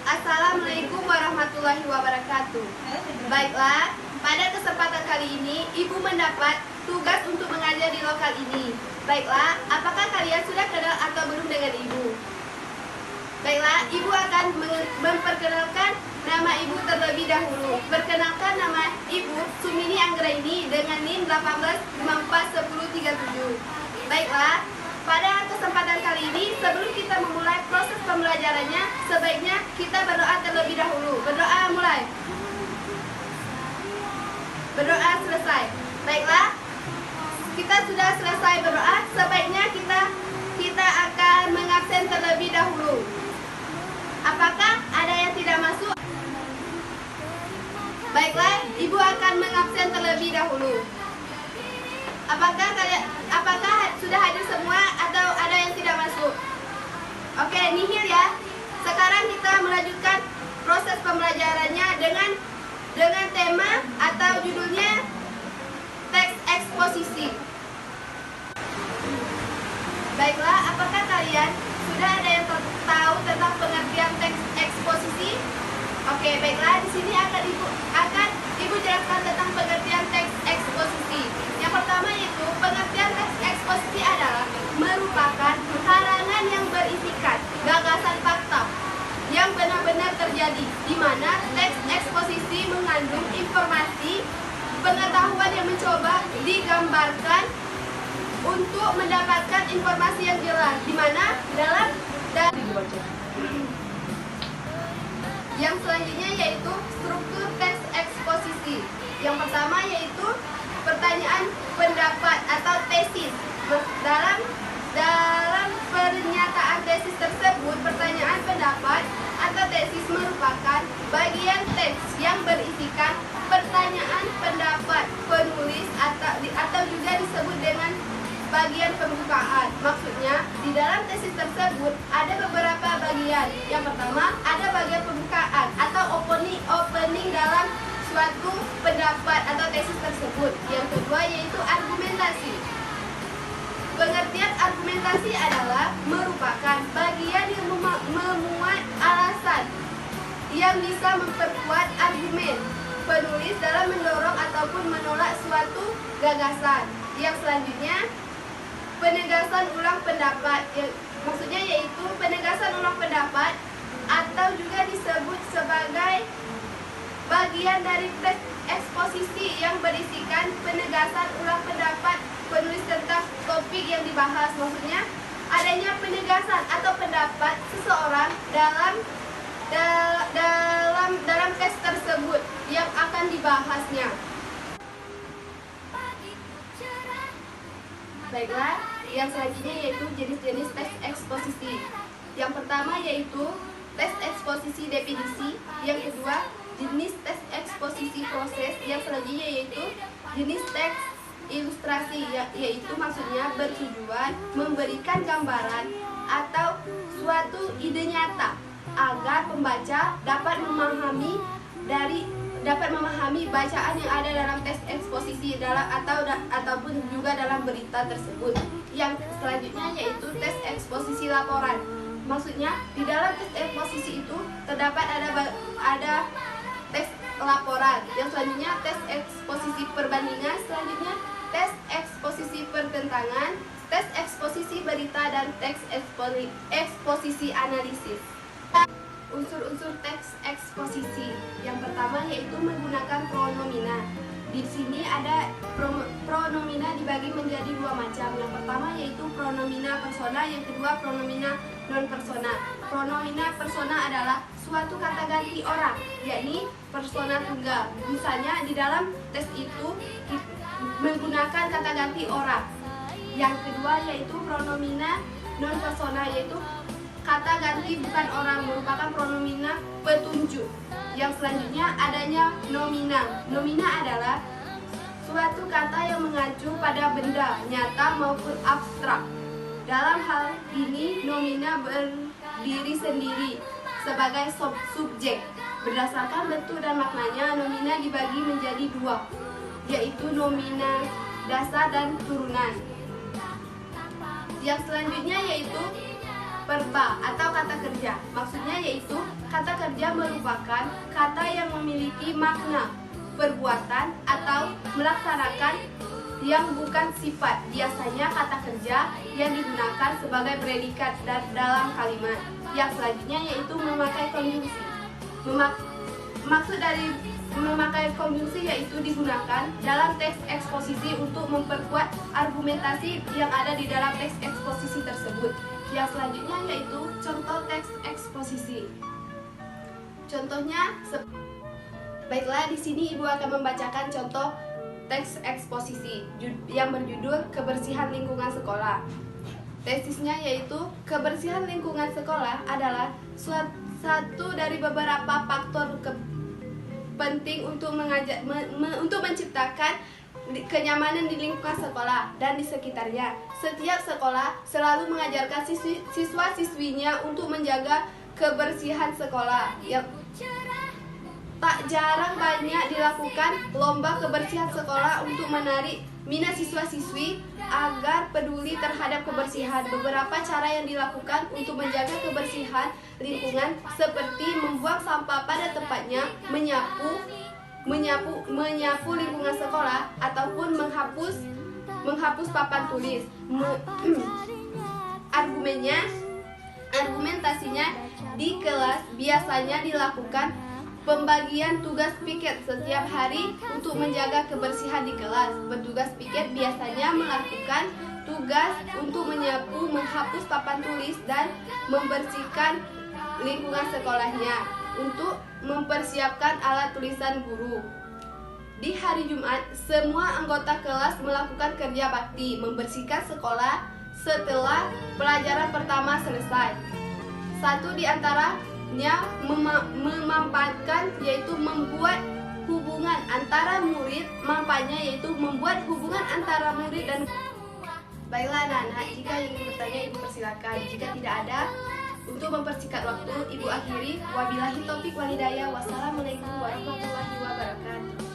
Assalamualaikum warahmatullahi wabarakatuh. Baiklah, pada kesempatan kali ini Ibu mendapat tugas untuk mengajar di lokal ini. Baiklah, apakah kalian sudah kenal atau belum dengan Ibu? Baiklah, Ibu akan memperkenalkan nama Ibu terlebih dahulu. Perkenalkan, nama Ibu Sumini Anggraini dengan NIM 18541037. Baiklah, pada kesempatan kali ini, sebelum kita memulai proses pembelajarannya, sebaiknya kita berdoa terlebih dahulu. Berdoa mulai. Berdoa selesai. Baiklah, kita sudah selesai berdoa, sebaiknya kita akan mengabsen terlebih dahulu. Apakah ada yang tidak masuk? Baiklah, Ibu akan mengabsen terlebih dahulu. Apakah sudah hadir semua atau ada yang tidak masuk? Oke, nihil ya. Sekarang kita melanjutkan proses pembelajarannya dengan tema atau judulnya teks eksposisi. Baiklah, apakah kalian sudah ada yang tahu tentang pengertian teks eksposisi? Oke, baiklah, di sini akan Ibu jelaskan tentang pengertian teks eksposisi. Yang pertama yaitu pengertian teks eksposisi adalah merupakan karangan yang berisikan gagasan fakta yang benar-benar terjadi, di mana teks eksposisi mengandung informasi pengetahuan yang mencoba digambarkan untuk mendapatkan informasi yang jelas, di mana yang selanjutnya yaitu struktur teks eksposisi. Yang pertama yaitu pertanyaan pendapat atau tesis. Dalam pernyataan tesis tersebut, pertanyaan pendapat atau tesis merupakan bagian teks yang berisikan pertanyaan pendapat penulis atau juga disebut dengan bagian pembukaan. Maksudnya, di dalam tesis tersebut ada beberapa bagian. Yang pertama, ada bagian pembukaan atau opening dalam suatu pendapat atau tesis tersebut. Yang kedua yaitu argumentasi. Pengertian argumentasi adalah merupakan bagian yang memuat alasan yang bisa memperkuat argumen penulis dalam mendorong ataupun menolak suatu gagasan. Yang selanjutnya, penegasan ulang pendapat, maksudnya yaitu penegasan ulang pendapat atau juga disebut sebagai bagian dari teks eksposisi yang berisikan penegasan ulang pendapat penulis tentang topik yang dibahas. Maksudnya adanya penegasan atau pendapat seseorang dalam teks tersebut yang akan dibahasnya. Baiklah, yang selanjutnya yaitu jenis-jenis teks eksposisi. Yang pertama yaitu teks eksposisi definisi. Yang kedua, jenis teks eksposisi proses. Yang selanjutnya yaitu jenis teks ilustrasi, yaitu maksudnya bertujuan memberikan gambaran atau suatu ide nyata agar pembaca dapat memahami bacaan yang ada dalam teks eksposisi ataupun juga dalam berita tersebut. Yang selanjutnya yaitu teks eksposisi laporan. Maksudnya di dalam teks eksposisi itu terdapat ada teks laporan. Yang selanjutnya teks eksposisi perbandingan, selanjutnya teks eksposisi pertentangan, teks eksposisi berita, dan teks eksposisi analisis. Unsur-unsur teks eksposisi. Yang pertama yaitu menggunakan pronomina. Di sini ada pronomina dibagi menjadi dua macam. Yang pertama yaitu pronomina persona, yang kedua pronomina non persona. Pronomina persona adalah suatu kata ganti orang, yakni persona tunggal. Misalnya di dalam teks itu menggunakan kata ganti orang. Yang kedua yaitu pronomina non persona, yaitu kata ganti bukan orang, merupakan pronomina petunjuk. Yang selanjutnya adanya nomina. Nomina adalah suatu kata yang mengacu pada benda nyata maupun abstrak. Dalam hal ini nomina berdiri sendiri sebagai subjek. Berdasarkan bentuk dan maknanya, nomina dibagi menjadi dua, yaitu nomina dasar dan turunan. Yang selanjutnya yaitu verba atau kata kerja. Maksudnya yaitu kata kerja merupakan kata yang memiliki makna perbuatan atau melaksanakan yang bukan sifat. Biasanya kata kerja yang digunakan sebagai predikat dalam kalimat. Yang selanjutnya yaitu memakai konjungsi. Maksud dari memakai konjungsi yaitu digunakan dalam teks eksposisi untuk memperkuat argumentasi yang ada di dalam teks eksposisi tersebut. Yang selanjutnya yaitu contoh teks eksposisi. Contohnya, baiklah, di sini Ibu akan membacakan contoh teks eksposisi yang berjudul Kebersihan Lingkungan Sekolah. Tesisnya yaitu kebersihan lingkungan sekolah adalah satu dari beberapa faktor penting untuk untuk menciptakan kenyamanan di lingkungan sekolah dan di sekitarnya. Setiap sekolah selalu mengajarkan siswa-siswinya untuk menjaga kebersihan sekolah. Yang tak jarang banyak dilakukan lomba kebersihan sekolah untuk menarik minat siswa-siswi agar peduli terhadap kebersihan. Beberapa cara yang dilakukan untuk menjaga kebersihan lingkungan seperti membuang sampah pada tempatnya, menyapu lingkungan sekolah, ataupun menghapus papan tulis. Argumentasinya di kelas biasanya dilakukan pembagian tugas piket setiap hari untuk menjaga kebersihan di kelas. Petugas piket biasanya melakukan tugas untuk menyapu, menghapus papan tulis, dan membersihkan lingkungan sekolahnya untuk mempersiapkan alat tulisan guru. Di hari Jumat, semua anggota kelas melakukan kerja bakti, membersihkan sekolah setelah pelajaran pertama selesai. Satu di antaranya memanfaatkan yaitu membuat hubungan antara murid. Manfaatnya yaitu membuat hubungan antara murid dan. Baiklah anak-anak, jika ingin bertanya Ibu persilakan. Jika tidak ada, untuk mempersingkat waktu Ibu akhiri. Wabillahi taufik walhidayah. Wassalamualaikum warahmatullahi wabarakatuh.